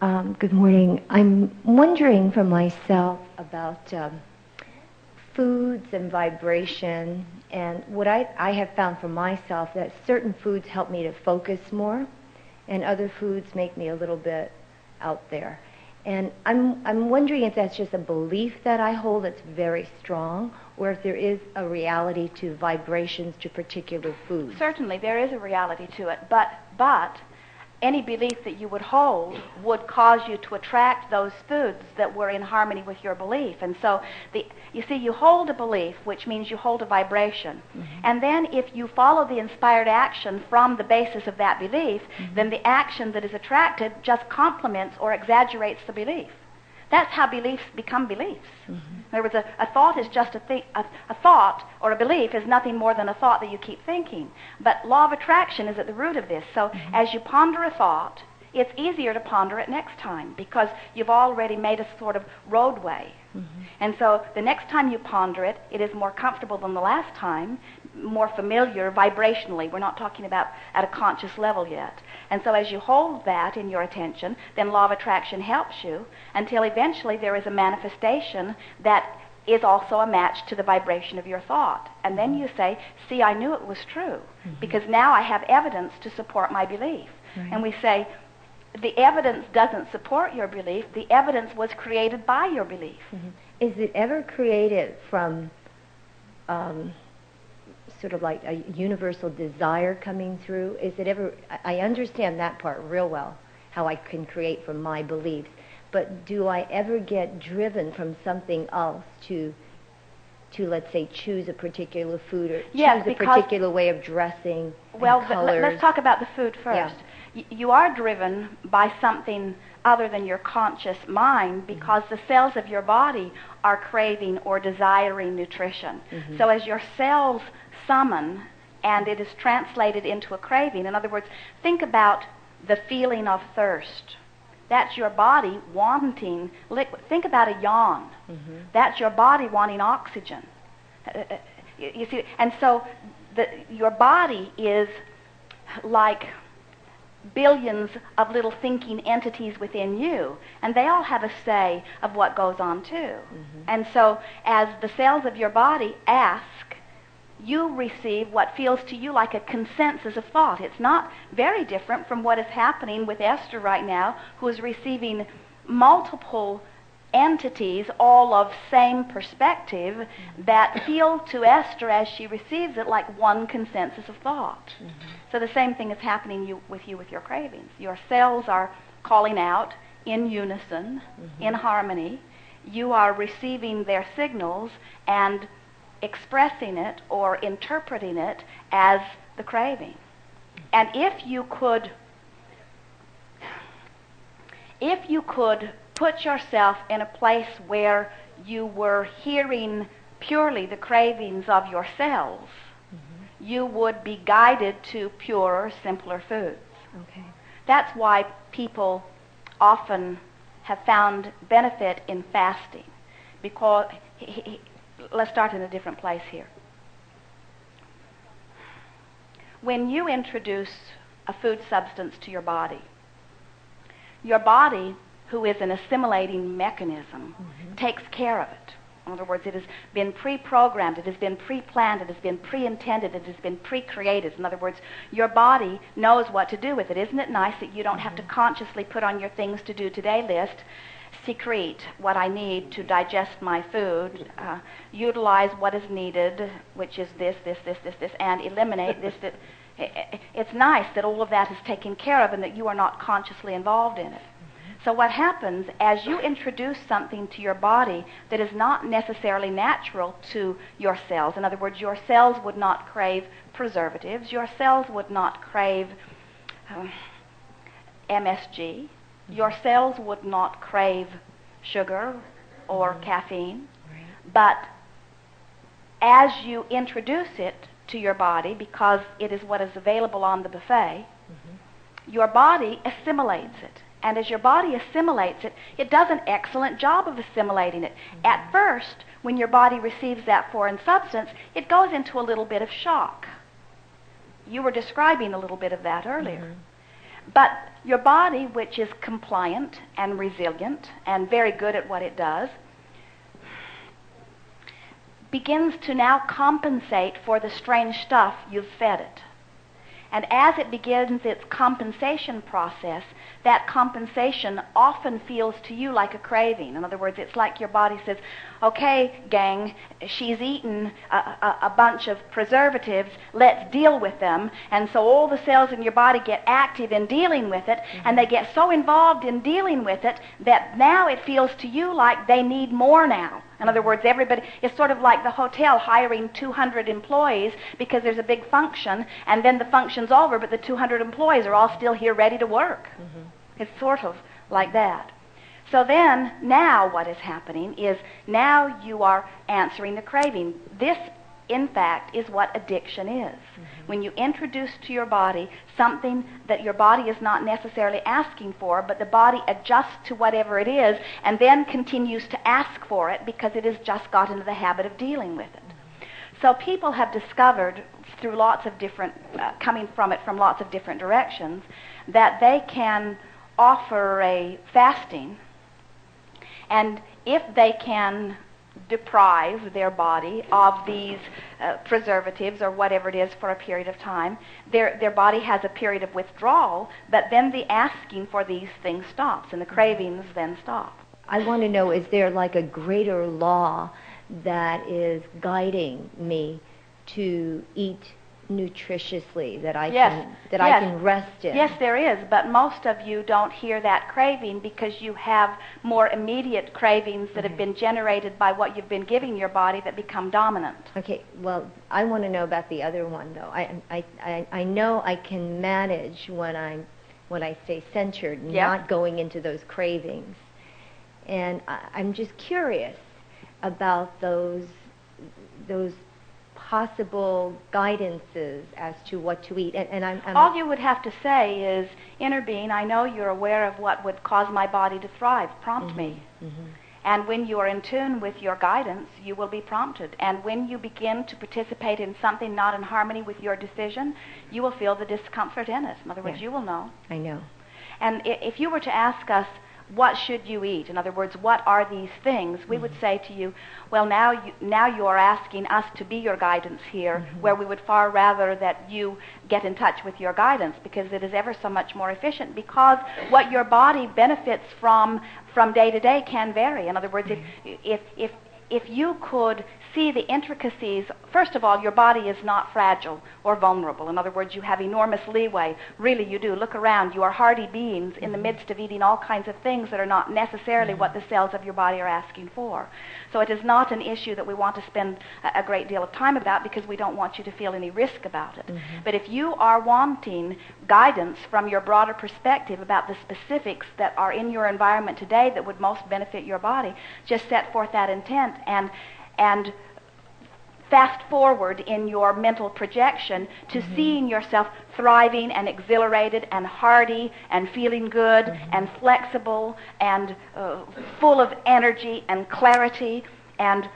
Good morning. I'm wondering for myself about foods and vibration, and what I have found for myself that certain foods help me to focus more, and other foods make me a little bit out there. And I'm wondering if that's just a belief that I hold that's very strong, or if there is a reality to vibrations to particular foods. Certainly, there is a reality to it, but any belief that you would hold would cause you to attract those foods that were in harmony with your belief. And so, you see, you hold a belief, which means you hold a vibration. Mm-hmm. And then if you follow the inspired action from the basis of that belief, mm-hmm. then the action that is attracted just complements or exaggerates the belief. That's how beliefs become beliefs. Mm-hmm. In other words, a thought is just a thought, or a belief is nothing more than a thought that you keep thinking. But law of attraction is at the root of this. So mm-hmm. as you ponder a thought, it's easier to ponder it next time because you've already made a sort of roadway. Mm-hmm. And so the next time you ponder it, it is more comfortable than the last time, more familiar vibrationally. We're not talking about at a conscious level yet. And so as you hold that in your attention, then law of attraction helps you until eventually there is a manifestation that is also a match to the vibration of your thought. And then you say, see, I knew it was true, mm-hmm. because now I have evidence to support my belief. Right. And we say, the evidence doesn't support your belief. The evidence was created by your belief. Mm-hmm. Is it ever created from sort of like a universal desire coming through? Is it ever, I understand that part real well, how I can create from my beliefs, but do I ever get driven from something else to let's say, choose a particular food or choose a particular way of dressing? Well, let's talk about the food first. Yeah. You are driven by something other than your conscious mind because mm-hmm. the cells of your body are craving or desiring nutrition. Mm-hmm. So as your cells summon and it is translated into a craving, in other words, think about the feeling of thirst. That's your body wanting liquid. Think about a yawn. Mm-hmm. That's your body wanting oxygen. You see, and so your body is like billions of little thinking entities within you, and they all have a say of what goes on too. Mm-hmm. And so as the cells of your body ask, you receive what feels to you like a consensus of thought. It's not very different from what is happening with Esther right now, who is receiving multiple entities, all of same perspective, mm-hmm. that feel to Esther as she receives it like one consensus of thought. Mm-hmm. So the same thing is happening with your cravings. Your cells are calling out in unison, mm-hmm. in harmony. You are receiving their signals and expressing it or interpreting it as the craving. And if you could put yourself in a place where you were hearing purely the cravings of your cells, mm-hmm. you would be guided to purer, simpler foods. Okay. That's why people often have found benefit in fasting, because let's start in a different place here. When you introduce a food substance to your body, who is an assimilating mechanism, mm-hmm. takes care of it. In other words, it has been pre-programmed, it has been pre-planned, it has been pre-intended, it has been pre-created. In other words, your body knows what to do with it. Isn't it nice that you don't mm-hmm. have to consciously put on your things to do today list, secrete what I need to digest my food, utilize what is needed, which is this, and eliminate this. It's nice that all of that is taken care of and that you are not consciously involved in it. Mm-hmm. So what happens as you introduce something to your body that is not necessarily natural to your cells, in other words, your cells would not crave preservatives, your cells would not crave MSG, your cells would not crave sugar or mm-hmm. caffeine, right. But as you introduce it to your body, because it is what is available on the buffet, mm-hmm. your body assimilates it. And as your body assimilates it, it does an excellent job of assimilating it. Mm-hmm. At first, when your body receives that foreign substance, it goes into a little bit of shock. You were describing a little bit of that earlier. Mm-hmm. But your body, which is compliant and resilient and very good at what it does, begins to now compensate for the strange stuff you've fed it. And as it begins its compensation process, that compensation often feels to you like a craving. In other words, it's like your body says, okay, gang, she's eaten a bunch of preservatives, let's deal with them. And so all the cells in your body get active in dealing with it, and they get so involved in dealing with it that now it feels to you like they need more now. In other words, everybody, it's sort of like the hotel hiring 200 employees because there's a big function, and then the function's over, but the 200 employees are all still here ready to work. It's sort of like that. So then, now what is happening is now you are answering the craving. This, in fact, is what addiction is. When you introduce to your body something that your body is not necessarily asking for, but the body adjusts to whatever it is and then continues to ask for it because it has just got into the habit of dealing with it. So people have discovered through lots of different, coming from it from lots of different directions, that they can offer a fasting, and if they can deprive their body of these preservatives or whatever it is for a period of time, their body has a period of withdrawal, but then the asking for these things stops and the cravings then stop. I want to know, is there like a greater law that is guiding me to eat nutritiously, that I can rest in? Yes, there is, but most of you don't hear that craving because you have more immediate cravings that have been generated by what you've been giving your body that become dominant. Okay, well, I want to know about the other one, though. I know I can manage when I stay centered, not going into those cravings. And I'm just curious about those possible guidances as to what to eat. And I'm all you would have to say is, inner being, I know you're aware of what would cause my body to thrive. Prompt me. And when you are in tune with your guidance, you will be prompted. And when you begin to participate in something not in harmony with your decision, you will feel the discomfort in it. In other words, you will know. I know. And if you were to ask us, what should you eat? In other words, what are these things? We would say to you, well, now you are asking us to be your guidance here, where we would far rather that you get in touch with your guidance, because it is ever so much more efficient, because what your body benefits from day to day can vary. In other words, if you could see the intricacies, first of all, your body is not fragile or vulnerable. In other words, you have enormous leeway. Really, you do. Look around. You are hardy beings in the midst of eating all kinds of things that are not necessarily what the cells of your body are asking for. So it is not an issue that we want to spend a great deal of time about, because we don't want you to feel any risk about it. But if you are wanting guidance from your broader perspective about the specifics that are in your environment today that would most benefit your body, just set forth that intent and fast forward in your mental projection to seeing yourself thriving and exhilarated and hardy and feeling good and flexible and full of energy and clarity and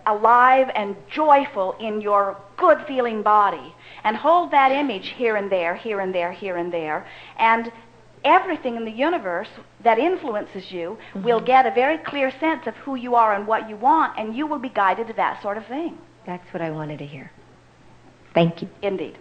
alive and joyful in your good feeling body. And hold that image here and there, here and there, here and there, and everything in the universe that influences you will get a very clear sense of who you are and what you want, and you will be guided to that sort of thing. That's what I wanted to hear. Thank you. Indeed.